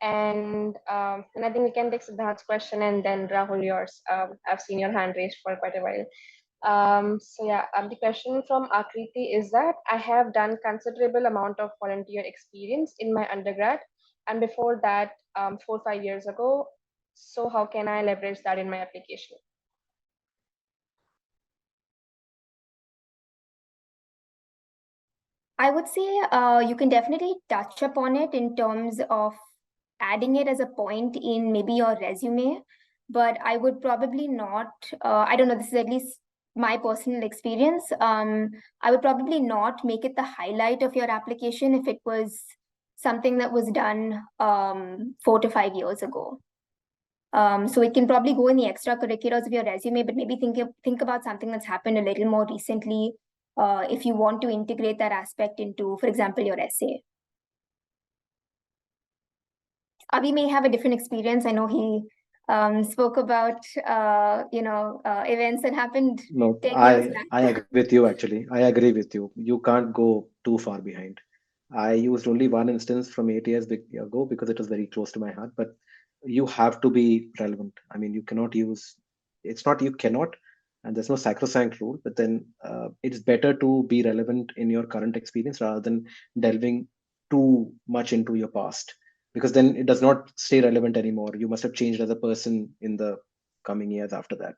And I think we can take Siddharth's question and then Rahul yours. I've seen your hand raised for quite a while. The question from Akriti is that I have done considerable amount of volunteer experience in my undergrad, and before that, 4 or 5 years ago. So how can I leverage that in my application? I would say you can definitely touch upon it in terms of adding it as a point in maybe your resume, but I would probably not, I don't know, this is at least my personal experience. I would probably not make it the highlight of your application if it was something that was done 4 to 5 years ago. So it can probably go in the extracurriculars of your resume, but maybe think about something that's happened a little more recently if you want to integrate that aspect into, for example, your essay. Avi may have a different experience. I know he spoke about events that happened No, 10 years back. I agree with you actually. I agree with you. You can't go too far behind. I used only one instance from 8 years ago because it was very close to my heart, but you have to be relevant. I mean, you cannot use, it's not you cannot, and there's no sacrosanct rule, but then it's better to be relevant in your current experience rather than delving too much into your past, because then it does not stay relevant anymore. You must have changed as a person in the coming years after that.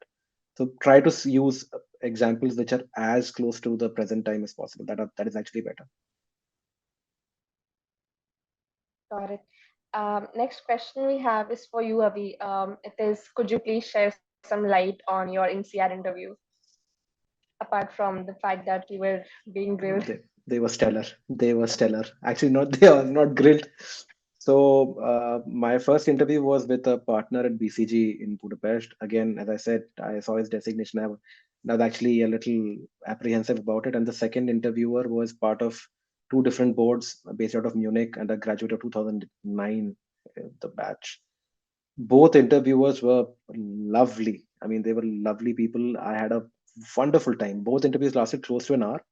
So try to use examples which are as close to the present time as possible. That is actually better. Got it. Next question we have is for you, Avi. It is, could you please share some light on your INSEAD interview? Apart from the fact that you were being grilled. They were stellar. They were stellar. Actually, not they are not grilled. So my first interview was with a partner at BCG in Budapest. Again, as I said, I saw his designation. I was actually a little apprehensive about it. And the second interviewer was part of two different boards based out of Munich and a graduate of 2009, the batch. Both interviewers were lovely. I mean, they were lovely people. I had a wonderful time. Both interviews lasted close to an hour.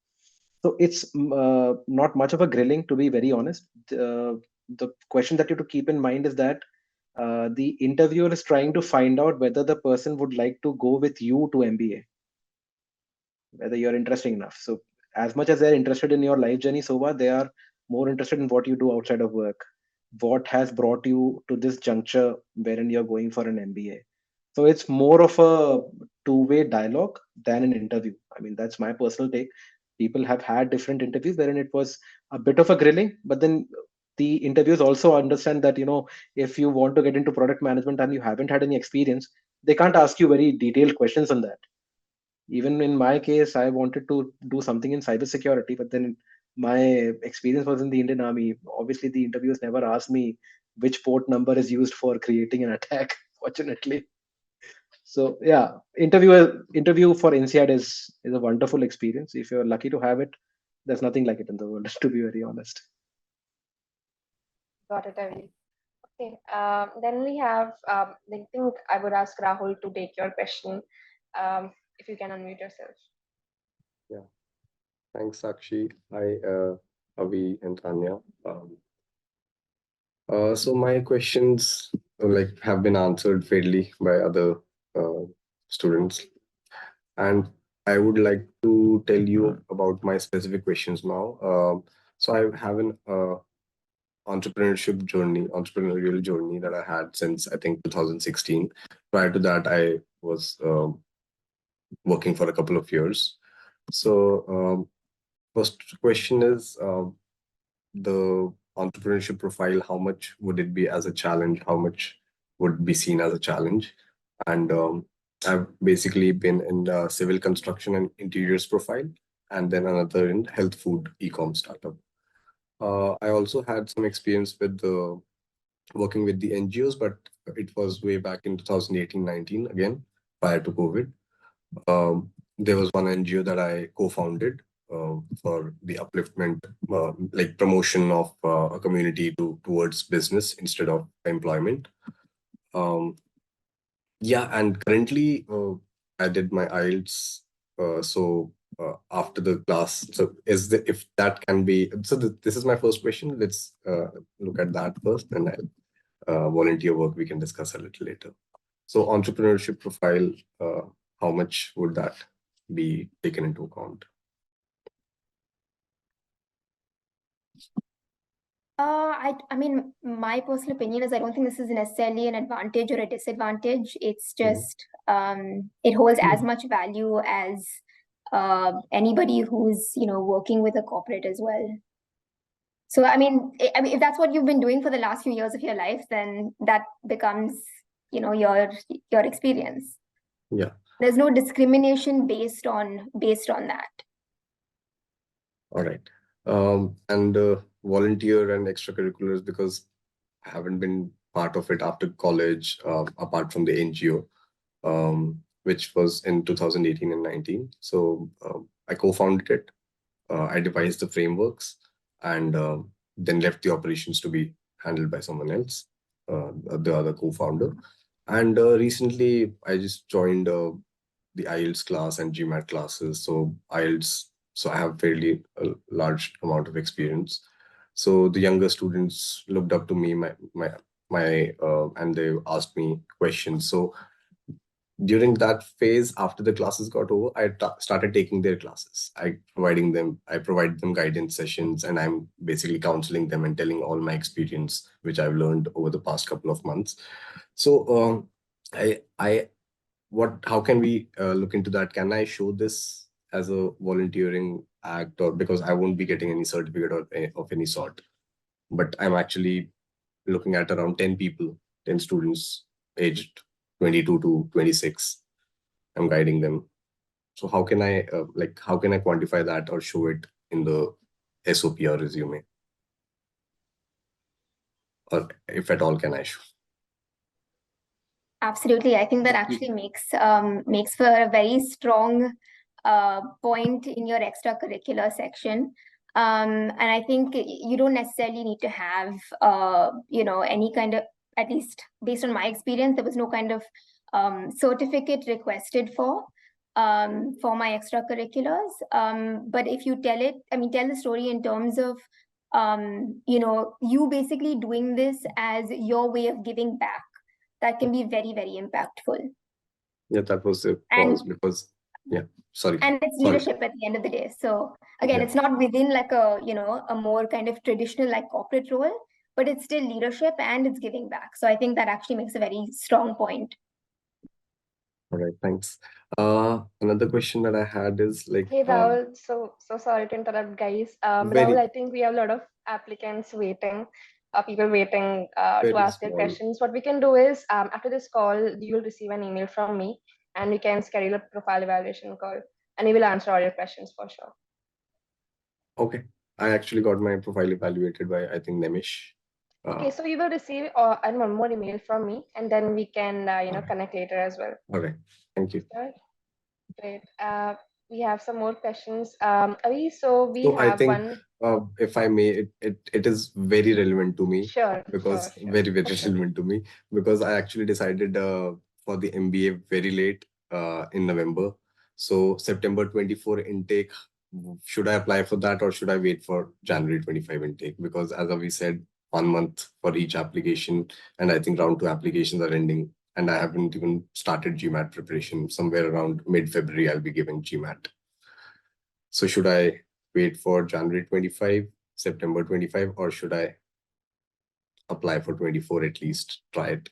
So it's not much of a grilling, to be very honest. The question that you have to keep in mind is that the interviewer is trying to find out whether the person would like to go with you to MBA, whether you're interesting enough. So as much as they're interested in your life journey so far, they are more interested in what you do outside of work. What has brought you to this juncture wherein you're going for an MBA? So it's more of a two-way dialogue than an interview. I mean, that's my personal take. People have had different interviews wherein it was a bit of a grilling, but then the interviews also understand that, if you want to get into product management and you haven't had any experience, they can't ask you very detailed questions on that. Even in my case, I wanted to do something in cybersecurity, but then my experience was in the Indian Army. Obviously, the interviewers never asked me which port number is used for creating an attack, fortunately. So yeah, interview for INSEAD is a wonderful experience. If you're lucky to have it, there's nothing like it in the world, to be very honest. Got it, Avi. Okay, then we have, I think I would ask Rahul to take your question, if you can unmute yourself. Yeah, thanks, Sakshi. Hi, Avi and Tanya. So my questions have been answered fairly by other uh, students, and I would like to tell you about my specific questions now. So I have an entrepreneurial journey that I had since I think 2016. Prior to that, I was working for a couple of years. So first question is the entrepreneurship profile. How much would it be as a challenge? How much would be seen as a challenge? And I've basically been in the civil construction and interiors profile, and then another in health food e-com startup. I also had some experience with the working with the NGOs, but it was way back in 2018-19 again, prior to COVID. There was one NGO that I co-founded for the upliftment, like promotion of a community towards business instead of employment. Yeah, and currently I did my IELTS. So after the class, so if that can be, so this is my first question. Let's look at that first, and I'll volunteer work we can discuss a little later. So entrepreneurship profile, how much would that be taken into account? I mean, my personal opinion is I don't think this is necessarily an advantage or a disadvantage. It's just it holds as much value as anybody who's working with a corporate as well. So I mean, if that's what you've been doing for the last few years of your life, then that becomes your experience. Yeah. There's no discrimination based on that. All right. And volunteer and extracurriculars, because I haven't been part of it after college, apart from the NGO, which was in 2018 and 19. So I co-founded it. I devised the frameworks, and then left the operations to be handled by someone else, the other co-founder. And recently, I just joined the IELTS class and GMAT classes. So IELTS, so I have fairly a large amount of experience. So the younger students looked up to me, and they asked me questions. So during that phase, after the classes got over, I started taking their classes. I provide them guidance sessions, and I'm basically counseling them and telling all my experience, which I've learned over the past couple of months. So how can we look into that? Can I show this as a volunteering act, or because I won't be getting any certificate of any sort, but I'm actually looking at around 10 people, 10 students aged 22 to 26. I'm guiding them. So how can I quantify that or show it in the SOP or resume? Or if at all, can I show? Absolutely. I think that actually makes for a very strong point in your extracurricular section. And I think you don't necessarily need to have any kind of, at least based on my experience, there was no kind of certificate requested for my extracurriculars. But if you tell the story in terms of you basically doing this as your way of giving back, that can be very, very impactful. Yeah, that was the cause, because sorry. And it's leadership at the end of the day. So again, it's not within like a more kind of traditional like corporate role, but it's still leadership and it's giving back. So I think that actually makes a very strong point. All right, thanks. Another question that I had is like, hey Rahul, so sorry to interrupt, guys. Rahul, I think we have a lot of applicants waiting, people waiting to ask their questions. What we can do is, after this call, you will receive an email from me, and we can schedule a profile evaluation call, and we will answer all your questions for sure. Okay, I actually got my profile evaluated by, I think, Nemish. Okay, so you will receive one more email from me, and then we can connect later as well. All right, thank you. All right. Great. we have some more questions. Avi, so we So I have think, one. if I may, it is very relevant to me Sure, because sure. very relevant to me because I actually decided for the MBA very late in November. So September 24 intake, should I apply for that or should I wait for January 25 intake? Because as we said, 1 month for each application, and I think round 2 applications are ending, and I haven't even started GMAT preparation. Somewhere around mid-February, I'll be giving GMAT. So should I wait for January 25, September 25, or should I apply for 24 at least, try it?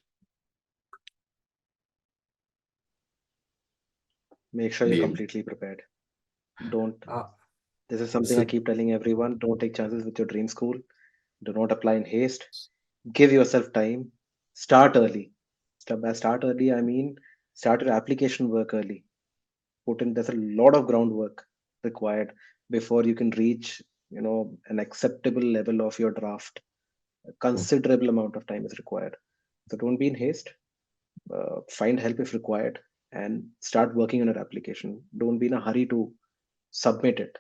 Make sure you're DM. completely prepared. Don't. Ah, This is something I so keep telling everyone. Don't take chances with your dream school. Do not apply in haste. Give yourself time. Start early. By start early, I mean start your application work early. There's a lot of groundwork required before you can reach, an acceptable level of your draft. A considerable amount of time is required. So don't be in haste. Find help if required and start working on your application. Don't be in a hurry to submit it.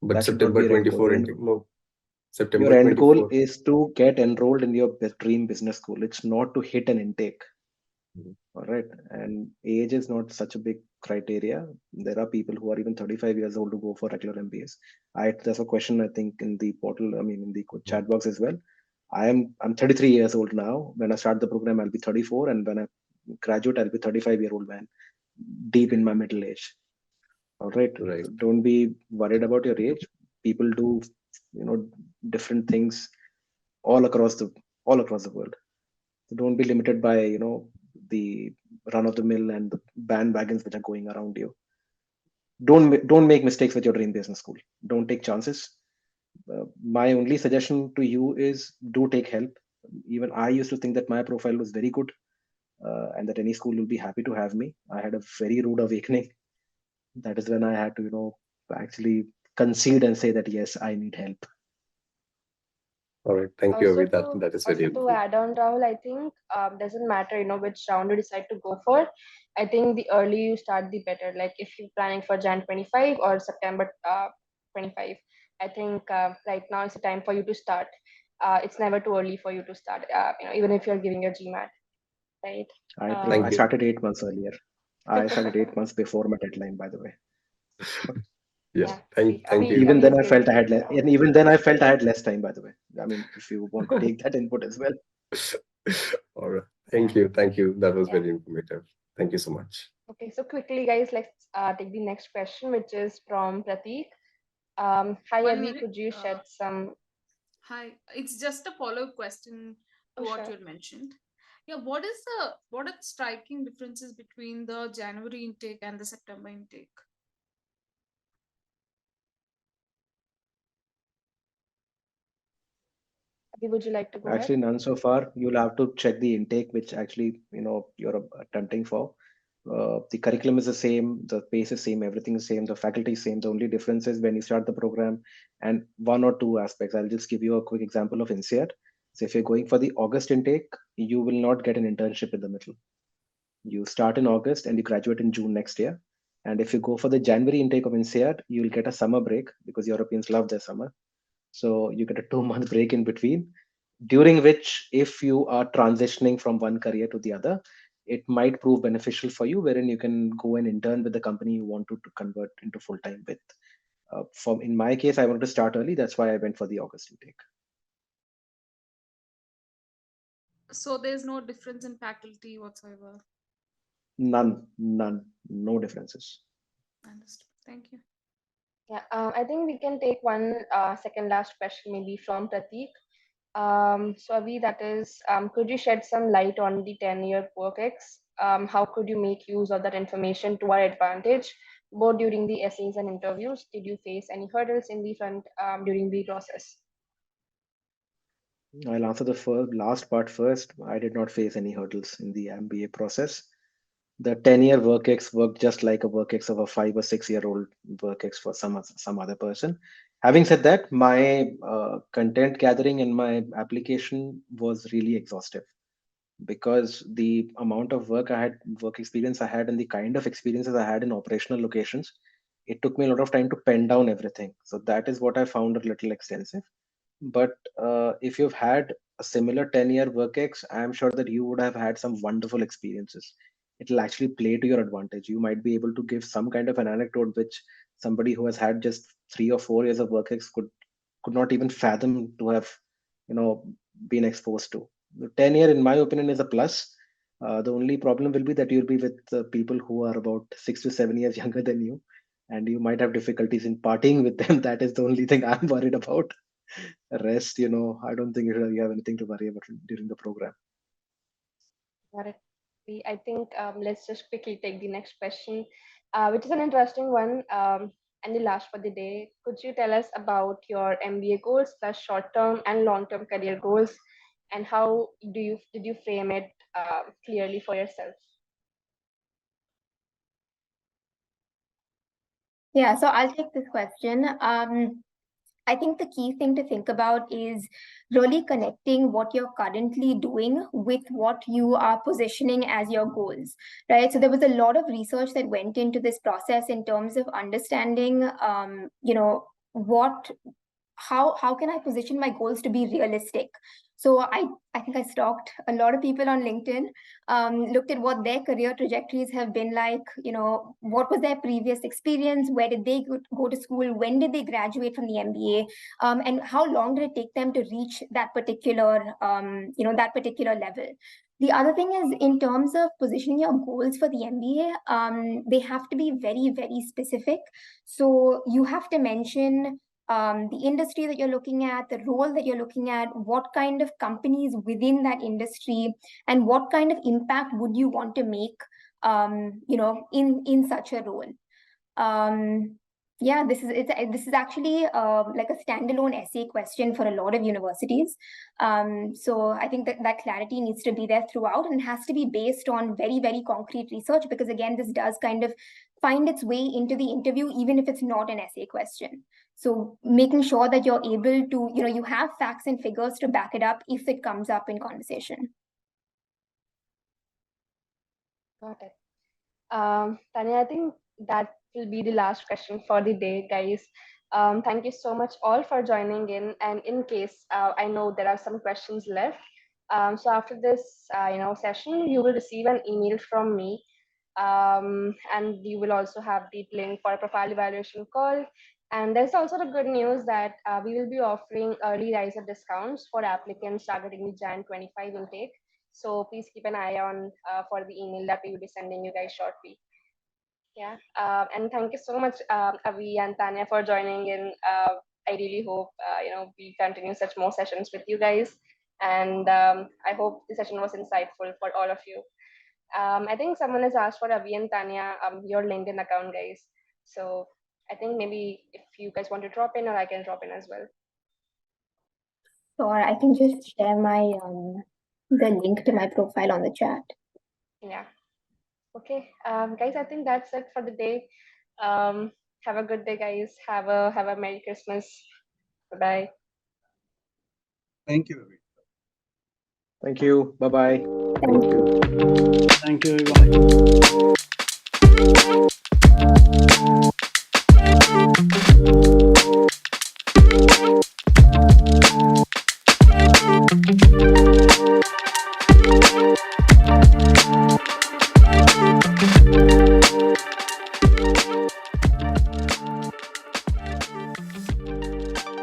but That should not September be your end goal. 24 intake, no, Your September end goal 24. is to get enrolled in your dream business school. It's not to hit an intake. Mhm. All right. And age is not such a big criteria. There are people who are even 35 years old to go for regular MBAs. There's a question I think in the portal, I mean in the chat box as well. I'm 33 years old now. When I start the program, I'll be 34, and when I graduate, I'll be 35-year-old man, deep in my middle age. All right. Right. Don't be worried about your age. People do, different things all across the world. So don't be limited by the run of the mill and the bandwagons which are going around you. Don't make mistakes with your dream business school. Don't take chances. My only suggestion to you is do take help. Even I used to think that my profile was very good, and that any school will be happy to have me. I had a very rude awakening. That is when I had to actually concede and say that yes, I need help. All right. Thank you, Also Avi. to That is very also to helpful. add on, Rahul, I think doesn't matter, which round you decide to go for. I think the earlier you start, the better. Like if you're planning for Jan 25 or September 25, I think right now is the time for you to start. It's never too early for you to start. Even if you're giving your GMAT, right? Thank I you. started 8 months earlier. I started 8 months before my deadline, by the way. Yeah. Yeah. Thank you. Even Avi then, is I felt giving. I had less, and even then, I felt I had less time. By the way, I mean, if you want to take that input as well. All right. Thank you. Thank you. That was Yeah. very informative. Thank you so much. Okay, so quickly, guys, let's take the next question, which is from Prateek. Hi, One Avi, minute. could you shed some? Hi. It's just a follow-up question to Oh, what sure. you had mentioned. Yeah, what are the striking differences between the January intake and the September intake? Avi, would you like to go ahead? Actually, none so far. You'll have to check the intake, which actually you're attempting for. The curriculum is the same, the pace is same, everything is same, the faculty is same. The only difference is when you start the program, and one or two aspects. I'll just give you a quick example of INSEAD. So if you're going for the August intake, you will not get an internship in the middle. You start in August and you graduate in June next year. And if you go for the January intake of INSEAD, you'll get a summer break because Europeans love their summer. So you get a 2 month break in between, during which, if you are transitioning from one career to the other, it might prove beneficial for you, wherein you can go and intern with the company you want to convert into full time with. In my case, I wanted to start early. That's why I went for the August intake. So there's no difference in faculty whatsoever. None, no differences. Understood. Thank you. Yeah, I think we can take one second last question, maybe from Prateek. So Avi, that is, could you shed some light on the 10-year work-ex? How could you make use of that information to our advantage, both during the essays and interviews? Did you face any hurdles in the front during the process? I'll answer the last part first. I did not face any hurdles in the MBA process. The 10-year work-ex worked just like a work-ex of a 5 or 6 year old work-ex for some other person. Having said that, my content gathering and my application was really exhaustive, because the amount of work experience I had, and the kind of experiences I had in operational locations, it took me a lot of time to pen down everything. So that is what I found a little extensive. But if you've had a similar 10-year work ex, I'm sure that you would have had some wonderful experiences. It'll actually play to your advantage. You might be able to give some kind of an anecdote which somebody who has had just 3 or 4 years of work ex could not even fathom to have, you know, been exposed to. The 10-year, in my opinion, is a plus. The only problem will be that you'll be with people who are about 6 to 7 years younger than you, and you might have difficulties in partying with them. That is the only thing I'm worried about. Rest, I don't think you have anything to worry about during the program. Got it. I think let's just quickly take the next question, which is an interesting one, and the last for the day. Could you tell us about your MBA goals, plus short-term and long-term career goals, and how did you frame it clearly for yourself? Yeah, so I'll take this question. I think the key thing to think about is really connecting what you're currently doing with what you are positioning as your goals, right? So there was a lot of research that went into this process in terms of understanding, how can I position my goals to be realistic? So I think I stalked a lot of people on LinkedIn, looked at what their career trajectories have been like, what was their previous experience, where did they go to school, when did they graduate from the MBA, and how long did it take them to reach that particular, that particular level. The other thing is, in terms of positioning your goals for the MBA, they have to be very, very specific. So you have to mention the industry that you're looking at, the role that you're looking at, what kind of companies within that industry, and what kind of impact would you want to make, in such a role. Yeah, this is actually like a standalone essay question for a lot of universities. So I think that clarity needs to be there throughout, and has to be based on very, very concrete research, because again, this does kind of find its way into the interview, even if it's not an essay question. So making sure that you're able to, you have facts and figures to back it up if it comes up in conversation. Got it. Tanya, I think that will be the last question for the day, guys. Thank you so much all for joining in. And in case I know there are some questions left, so after this, session, you will receive an email from me, and you will also have the link for a profile evaluation call. And there's also the good news that we will be offering early riser discounts for applicants targeting the Jan 25 intake. So please keep an eye on for the email that we will be sending you guys shortly. Yeah, and thank you so much, Avi and Tanya, for joining in. I really hope we continue such more sessions with you guys, and I hope the session was insightful for all of you. I think someone has asked for Avi and Tanya your LinkedIn account, guys. So I think maybe if you guys want to drop in, or I can drop in as well. Sure, I can just share my the link to my profile on the chat. Yeah. Okay, guys, I think that's it for the day. Have a good day, guys. Have a Merry Christmas. Bye-bye. Thank you. Thank you. Bye-bye. Thank you. Thank you, everyone.